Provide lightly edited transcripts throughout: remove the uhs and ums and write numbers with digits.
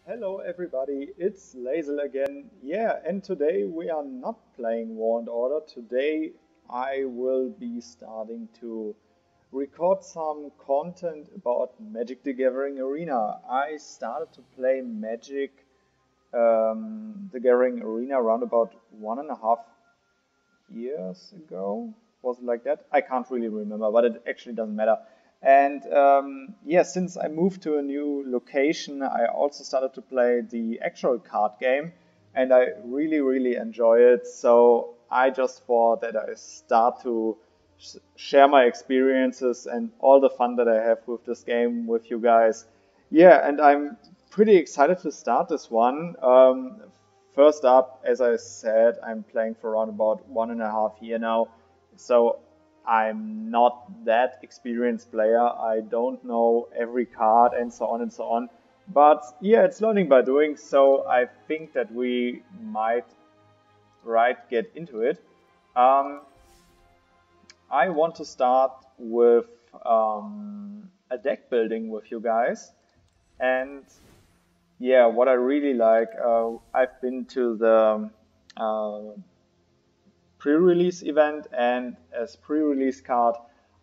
Hello everybody, it's Lazel again. Yeah, and today we are not playing War and Order. Today I will be starting to record some content about Magic the Gathering Arena. I started to play Magic the Gathering Arena around about 1.5 years ago. Was it like that? I can't really remember, but it actually doesn't matter. And yeah, since I moved to a new location, I also started to play the actual card game, and I really enjoy it. So I just thought that I start to share my experiences and all the fun that I have with this game with you guys. Yeah, and I'm pretty excited to start this one. First up, as I said, I'm playing for around about 1.5 years now, so I'm not that experienced player. I don't know every card and so on and so on. But yeah, it's learning by doing, so I think that we might right get into it. Um, I want to start with a deck building with you guys. And yeah, what I really like, I've been to the pre-release event, and as pre-release card,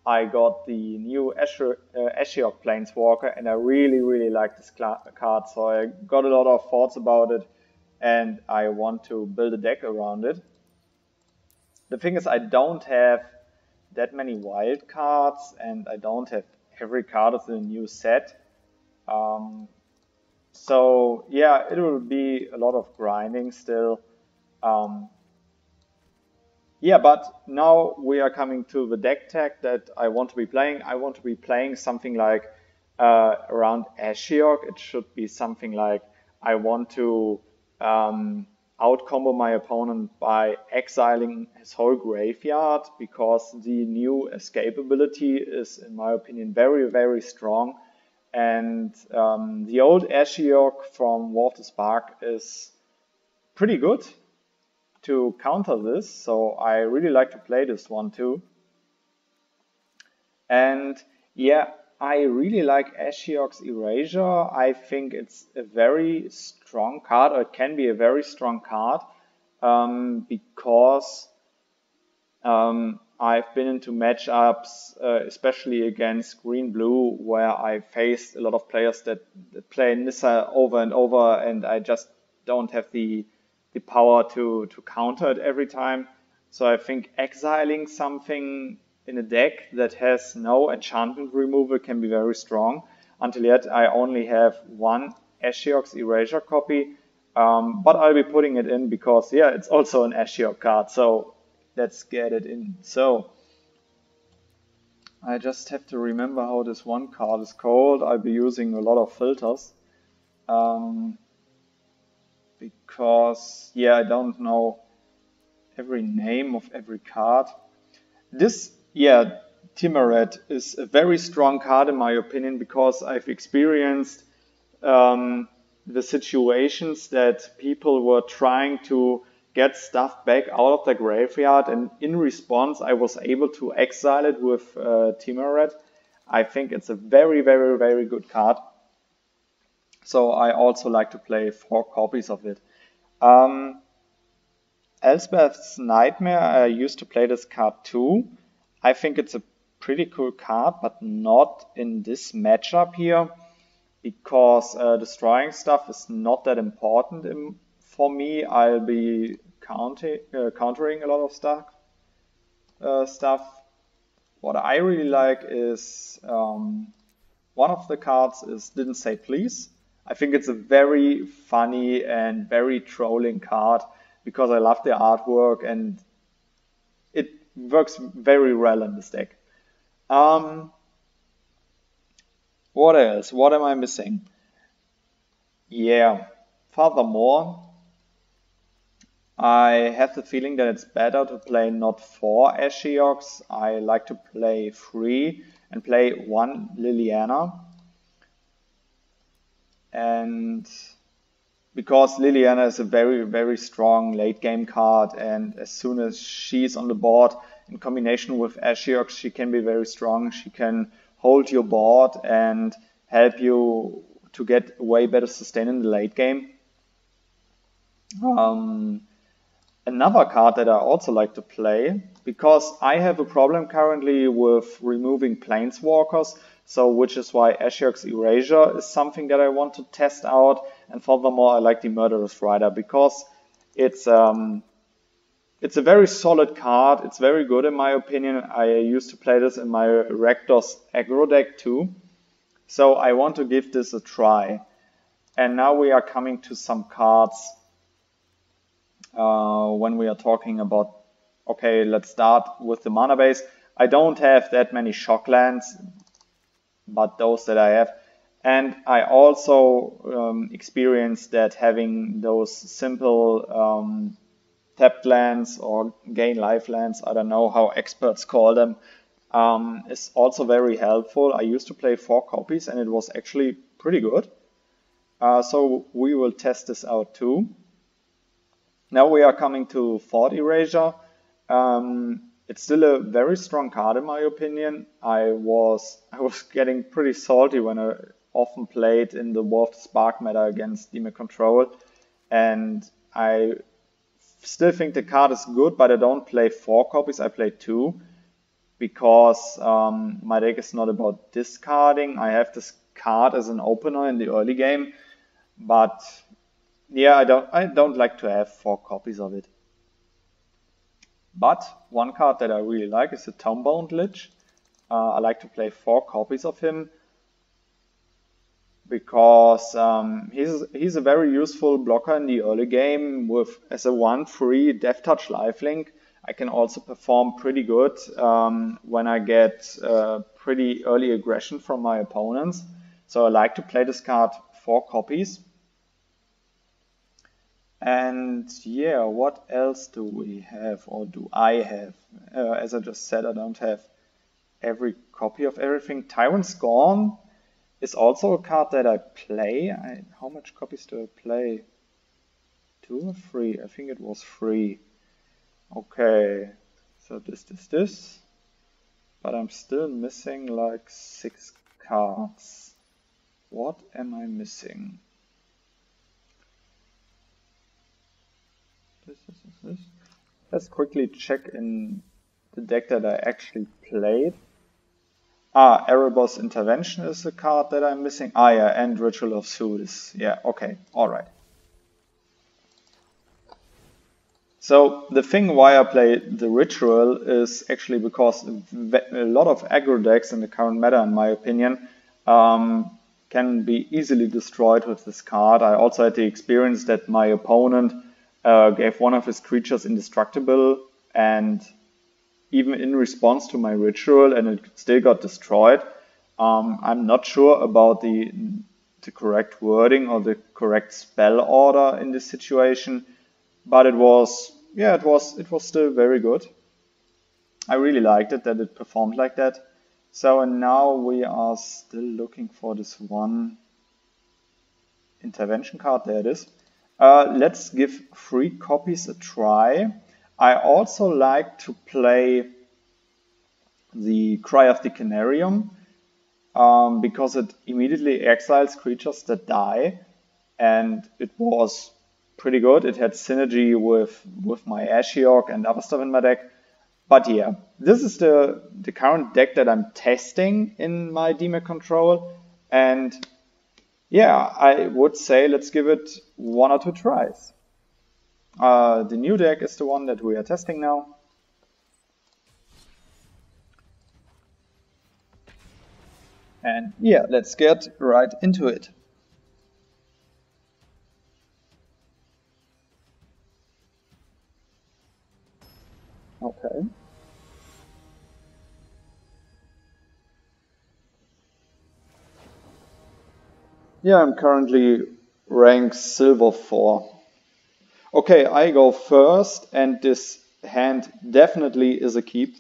I got the new Ashiok Planeswalker, and I really like this card. So I got a lot of thoughts about it, and I want to build a deck around it. The thing is, I don't have that many wild cards, and I don't have every card of the new set. Um, so yeah, it will be a lot of grinding still. Um, Yeah, but now we are coming to the deck tag that I want to be playing. I want to be playing something like around Ashiok. It should be something like I want to outcombo my opponent by exiling his whole graveyard because the new escape ability is, in my opinion, very strong. And the old Ashiok from War of the Spark is pretty good to counter this, so I really like to play this one too. And yeah, I really like Ashiok's Erasure. I think it's a very strong card, or it can be a very strong card, because I've been into matchups, especially against Green Blue, where I faced a lot of players that play Nissa over and over, and I just don't have the power to counter it every time. So I think exiling something in a deck that has no enchantment removal can be very strong. Until yet, I only have one Ashiok's Erasure copy, but I'll be putting it in because, yeah, it's also an Ashiok card, so let's get it in. So I just have to remember how this one card is called. I'll be using a lot of filters. Because, yeah, I don't know every name of every card. This, yeah, Timaret is a very strong card in my opinion because I've experienced the situations that people were trying to get stuff back out of the graveyard, and in response I was able to exile it with Timaret. I think it's a very good card. So I also like to play 4 copies of it. Elspeth's Nightmare, I used to play this card too. I think it's a pretty cool card, but not in this matchup here, because destroying stuff is not that important for me. I'll be countering a lot of stuff. What I really like is one of the cards is Didn't Say Please. I think it's a very funny and very trolling card because I love the artwork and it works very well in this deck. What else? What am I missing? Yeah, furthermore, I have the feeling that it's better to play not 4 Ashioks. I like to play 3 and play 1 Liliana. And because Liliana is a very strong late game card, and as soon as she's on the board in combination with Ashiok, she can be very strong. She can hold your board and help you to get way better sustain in the late game. Another card that I also like to play, because I have a problem currently with removing Planeswalkers, so which is why Ashiok's Erasure is something that I want to test out, and furthermore I like the Murderous Rider because it's a very solid card. It's very good in my opinion. I used to play this in my Rakdos aggro deck too, so I want to give this a try. And now we are coming to some cards when we are talking about, okay, let's start with the mana base. I don't have that many Shocklands, but those that I have. And I also experienced that having those simple tapped lands or gain life lands, I don't know how experts call them, is also very helpful. I used to play 4 copies and it was actually pretty good. So we will test this out too. Now we are coming to Thought Erasure. It's still a very strong card in my opinion. I was getting pretty salty when I often played in the War of the Spark meta against Demon Control, and I still think the card is good, but I don't play 4 copies, I play 2, because my deck is not about discarding. I have this card as an opener in the early game, but yeah, I don't like to have 4 copies of it. But one card that I really like is the Tomebound Lich. I like to play 4 copies of him because he's a very useful blocker in the early game. With as a 1/3 Death Touch lifelink, I can also perform pretty good when I get pretty early aggression from my opponents. So I like to play this card 4 copies. And yeah, what else do we have, or do I have? As I just said, I don't have every copy of everything. Tyrant Scorn is also a card that I play. How much copies do I play? 2 or 3? I think it was 3. Okay, so this. But I'm still missing like 6 cards. What am I missing? This. Let's quickly check in the deck that I actually played. Erebos Intervention is a card that I'm missing. Yeah, and Ritual of Soot is, yeah, okay, alright. So the thing why I play the Ritual is actually because a lot of aggro decks in the current meta, in my opinion, can be easily destroyed with this card. I also had the experience that my opponent gave one of his creatures indestructible, and even in response to my Ritual, and it still got destroyed. I'm not sure about the correct wording or the correct spell order in this situation, but it was still very good. I really liked it that it performed like that. So and now we are still looking for this one intervention card. There it is. Let's give 3 copies a try. I also like to play the Cry of the Canarium because it immediately exiles creatures that die, and it was pretty good. It had synergy with my Ashiok and other stuff in my deck. But yeah, this is the current deck that I'm testing in my Demon Control, and yeah, I would say let's give it 1 or 2 tries. The new deck is the one that we are testing now. And yeah, let's get right into it. Okay. Yeah, I'm currently rank Silver 4. Okay, I go first, and this hand definitely is a keep.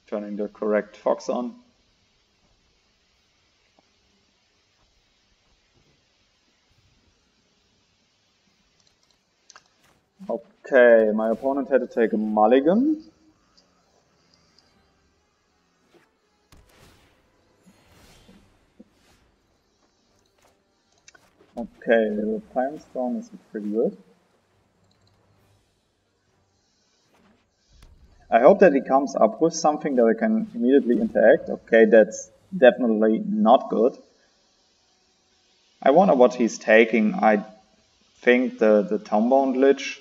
Turning the correct fox on. Okay, my opponent had to take a mulligan. Okay, the Tyrant Storm is pretty good. I hope that he comes up with something that I can immediately interact. Okay, that's definitely not good. I wonder what he's taking. I think the Tombound Lich.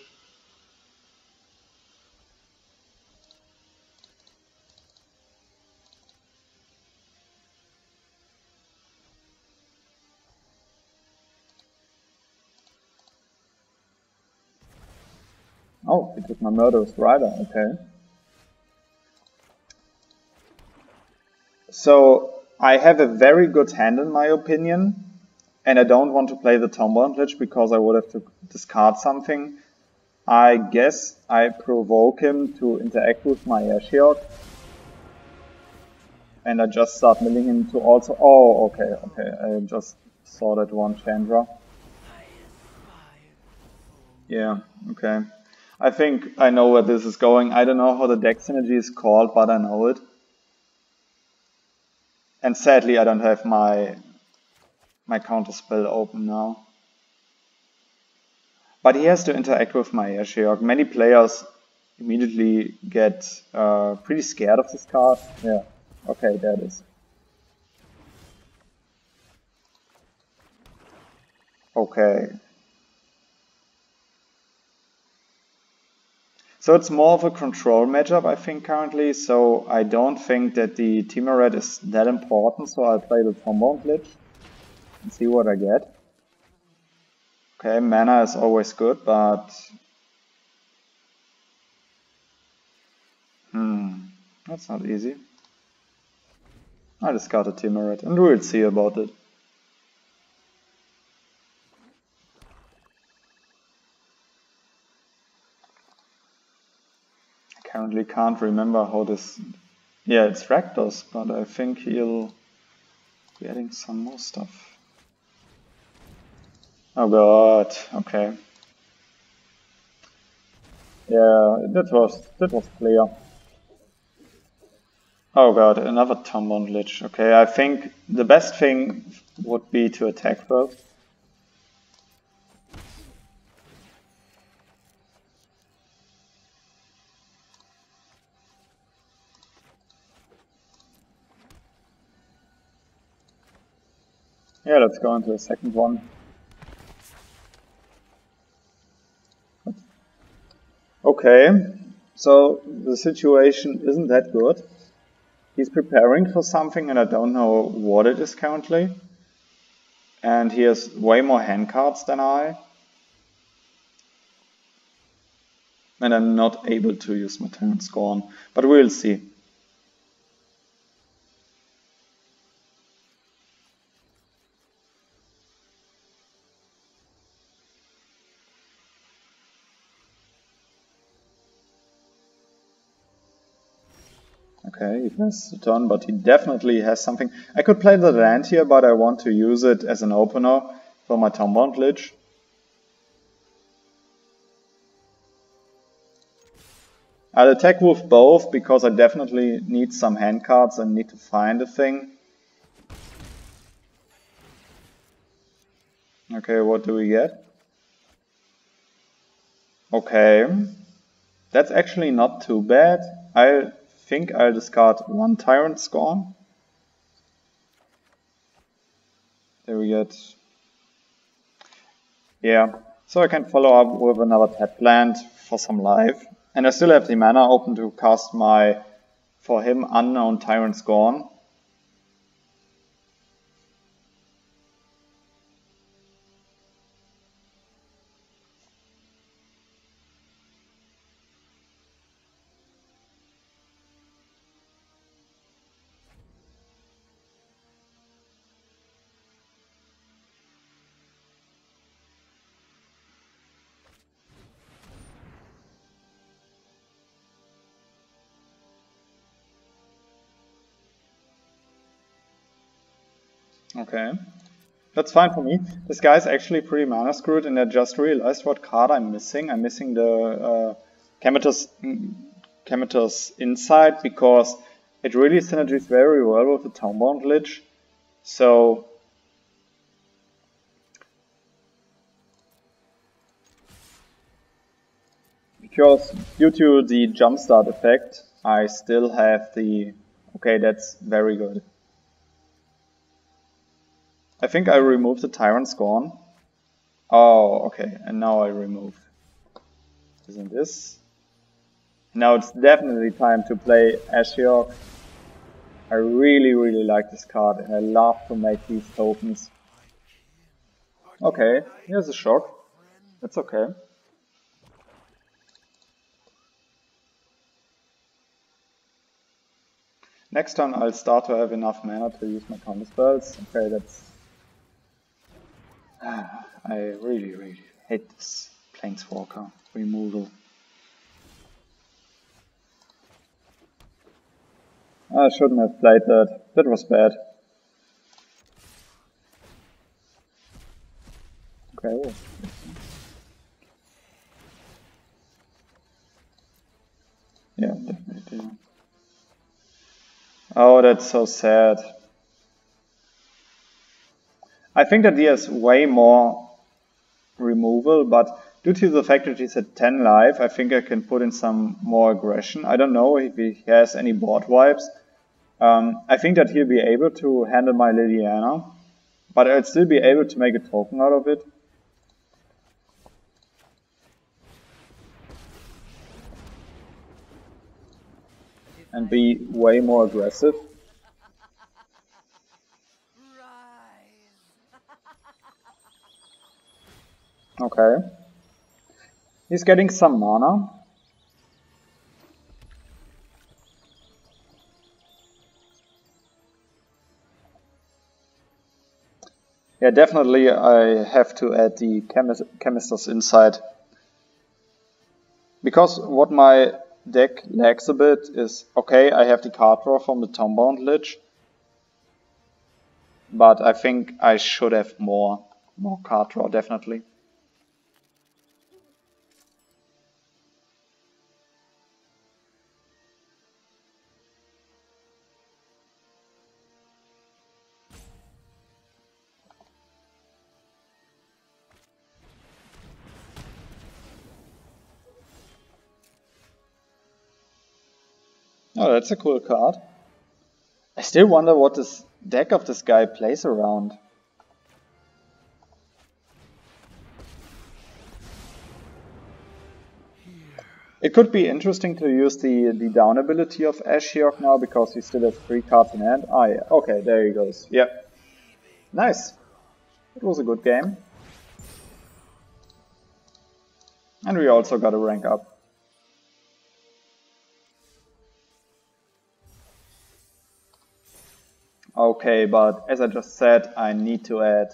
Oh, he took my Murderous Rider, okay. So, I have a very good hand in my opinion, and I don't want to play the Tombound Lich because I would have to discard something. I guess I provoke him to interact with my Ashiok. And I just start milling him to also... Oh, okay. I just saw that one Chandra. Yeah, okay. I think I know where this is going. I don't know how the deck synergy is called, but I know it. And sadly, I don't have my counter spell open now. But he has to interact with my Ashiok. Many players immediately get pretty scared of this card. Yeah, okay, there it is. Okay. So it's more of a control matchup, I think, currently. So I don't think that the Teemo is that important. So I'll play the Tombound Lich and see what I get. Okay, mana is always good, but... that's not easy. I discard a Teemo and we'll see about it. I currently can't remember how this... Yeah, it's Rakdos, but I think he'll be adding some more stuff. Oh god, okay. Yeah, that was clear. Oh god, another Tombound Lich. Okay, I think the best thing would be to attack first. Yeah, let's go into the second one. Okay, so the situation isn't that good. He's preparing for something and I don't know what it is currently. And he has way more hand cards than I. And I'm not able to use my Tyrant Scorn, but we'll see. Okay, he passes the turn, but he definitely has something. I could play the land here, but I want to use it as an opener for my Tombound Lich. I'll attack with both, because I definitely need some hand cards and need to find a thing. Okay, what do we get? Okay, that's actually not too bad. I think I'll discard one Tyrant Scorn. There we get... Yeah, so I can follow up with another tapped land for some life. And I still have the mana open to cast my, for him, unknown Tyrant Scorn. Okay, that's fine for me. This guy's actually pretty mana screwed, and I just realized what card I'm missing. I'm missing the Kemitos Insight, because it really synergies very well with the Tombound Lich. So because due to the jumpstart effect, I still have the... Okay, that's very good. I think I removed the Tyrant Scorn. Oh, okay, and now I remove. Isn't this? Now it's definitely time to play Ashiok. I really, really like this card and I love to make these tokens. Okay, here's a shock. That's okay. Next turn I'll start to have enough mana to use my counter spells. Okay, that's... I really, really hate this Planeswalker removal. I shouldn't have played that. That was bad. Okay. Yeah, definitely. Oh, that's so sad. I think that he has way more removal, but due to the fact that he's at 10 life, I think I can put in some more aggression. I don't know if he has any board wipes. I think that he'll be able to handle my Liliana, but I'll still be able to make a token out of it. And be way more aggressive. Okay. He's getting some mana. Yeah, definitely I have to add the Chemist's Insight. Because what my deck lacks a bit is, okay, I have the card draw from the Tombound Lich, but I think I should have more card draw, definitely. Oh, that's a cool card. I still wonder what this deck of this guy plays around. It could be interesting to use the down ability of Ashiok now, because he still has 3 cards in hand. Ah yeah, okay, there he goes. Yep. Nice. It was a good game. And we also got a rank up. Okay, but as I just said, I need to add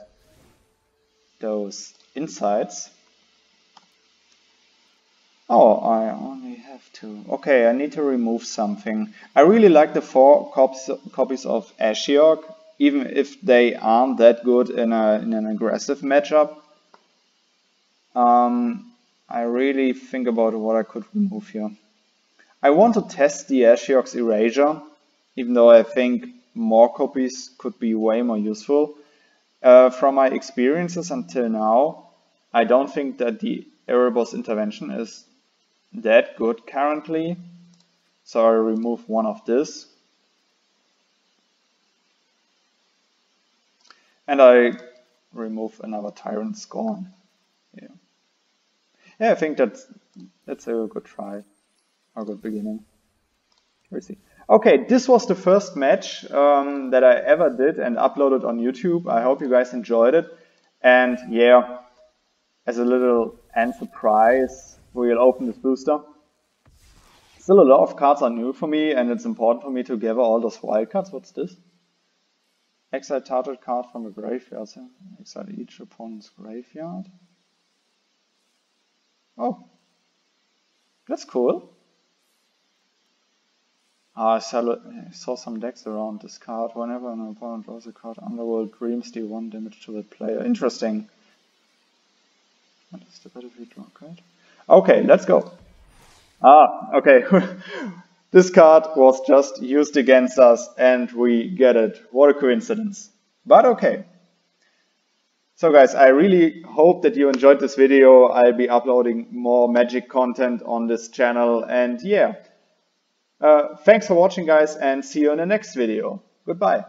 those insights. Oh, I only have to... Okay, I need to remove something. I really like the 4 copies of Ashiok, even if they aren't that good in an aggressive matchup. I really think about what I could remove here. I want to test the Ashiok's Erasure, even though I think more copies could be way more useful. From my experiences until now, I don't think that the Erebos Intervention is that good currently. So I remove one of this. And I remove another Tyrant Scorn. Yeah, I think that's a good try. Or good beginning. We'll see. Okay, this was the first match that I ever did and uploaded on YouTube. I hope you guys enjoyed it. And yeah, as a little end surprise, we'll open this booster. Still a lot of cards are new for me, and it's important for me to gather all those wild cards. What's this? Exile target card from a graveyard. Exile each opponent's graveyard. Oh, that's cool. I saw some decks around this card. Whenever an opponent draws a card, Underworld Dreams deal 1 damage to the player. Interesting. What is the battlefield draw card? Okay, let's go. Ah, okay. This card was just used against us and we get it. What a coincidence. But okay. So guys, I really hope that you enjoyed this video. I'll be uploading more Magic content on this channel, and yeah. Thanks for watching guys, and see you in the next video. Goodbye.